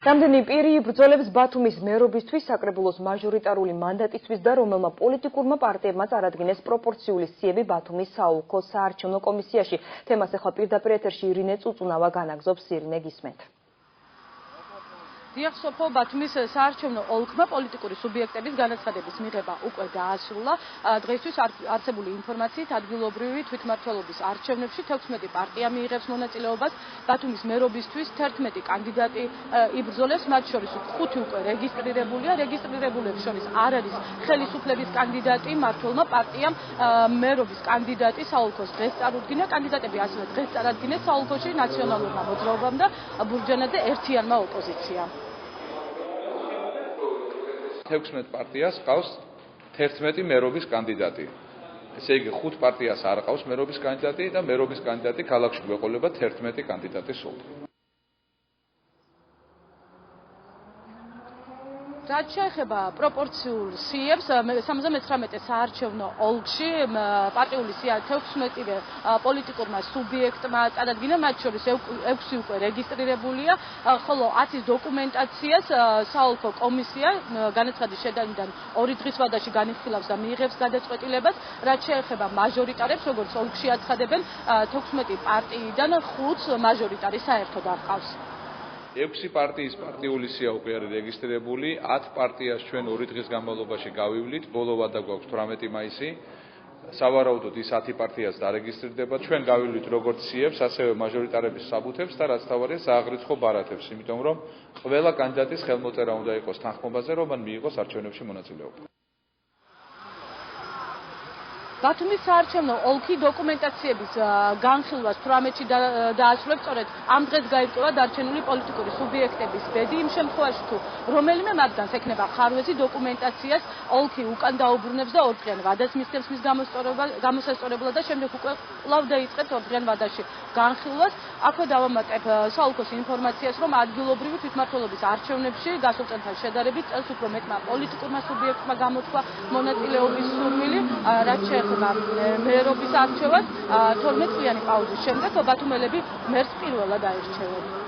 Რამდენი პირი იბრძოლებს ბათუმის მერობისთვის საკრებულოს მაჟორიტარული მანდატისთვის და რომელმა პოლიტიკურმა პარტიებმა წარადგინეს პროპორციული სიები ბათუმის საოლქო საარჩევნო კომისიაში. თემას ახლა პირდაპირ ეთერში ირინე წუწუნავა განაგზობს. ირინე, გისმენთ. დიახ, სოფო, ბათუმის საარჩევნო ოლქმა პოლიტიკური სუბიექტების განაცხადების მიღება უკვე დაასრულა. დღეისთვის არსებული ინფორმაციით ადგილობრივი თვითმმართველობის არჩევნებში 16 პარტია მიიღებს მონაწილეობას. ბათუმის მერობისთვის 11 კანდიდატი იბრძოლებს, მათ შორის 5 უკვე რეგისტრირებულია. რეგისტრირებულებს შორის არ არის ხელისუფლების კანდიდატი, მმართველმა პარტიამ მერობის კანდიდატი საოლქოს დღეს წარუდგინა. კანდიდატები ასევე დღეს წარადგინეს საოლქოში ნაციონალურმა მოძრაობამ და ბურჯანაძე ერთიანმა ოპოზიციამ. 16 პარტიას ყავს 11 მერობის კანდიდატი. ესე იგი 5 პარტიას არ ყავს მერობის კანდიდატი და მერობის კანდიდატი ქალაქში გვეყოლება 11 კანდიდატი სულ. რაც შეეხება პროპორციულ სიებს, 79 საარჩევნო ოლქში პარტიული სია 16 პოლიტიკურმა სუბიექტმა წარადგინა, მათ შორის 6 უკვე რეგისტრირებულია, ხოლო 10-ის დოკუმენტაციას საოლქო კომისია განაცხადის შეტანიდან 2 დღის ვადაში განიხილავს და მიიღებს გადაწყვეტილებას. რაც შეეხება მაჟორიტარებს, როგორც ოლქში აცხადებენ, 16 პარტიიდან 5 მაჟორიტარი საერთოდ არ ყავს. 6 პარტიის პარტიული სია უკვე არის რეგისტრირებული, 10 პარტიას ჩვენ 2 დღის განმავლობაში გავივლით, ბოლო ვადა გვაქვს 18 მაისი. სავარაუდოდ ის 10 პარტიას დარეგისტრირდება. ჩვენ გავივლით როგორც სიებს, ასევე მაჟორიტარების საბუთებს და რაც თავარია სააღრიცხვო ბარათებს, იმიტომ რომ ყველა კანდიდატის ხელმოწერა უნდა იყოს თანხმობაზე, რომ მან მიიღოს არჩევნებში მონაწილეობა. ბათუმის საარჩევნო ოლქი დოკუმენტაციების განხილვას 18-ში დაასრულებს. სწორედ ამ დღეს გაირკვევა დარჩენილი პოლიტიკური სუბიექტების ბედი. იმ შემთხვევაში თუ რომელიმე მათგანს ექნება ხარვეზი დოკუმენტაციას, ოლქი უკან დაუბრუნებს და 2 დღიან ვადას მისცემს მის გამოსასწორებლად და შემდეგ უკვე კვლავ დაიწყებს 2 დღიან ვადაში განხილვას. აქვე დავამატებ საოლქოს ინფორმაციას, რომ ადგილობრივი თვითმმართველობის არჩევნებში გასულ წელთან შედარებით წელს უფრო მეტმა პოლიტიკურმა სუბიექტმა გამოთქვა მონაწილეობის სურვილი. რაც შეეხება მერობის არჩევას 12 წლიანი პაუზის შემდეგ ბათუმელები მერს პირველად აირჩევენ.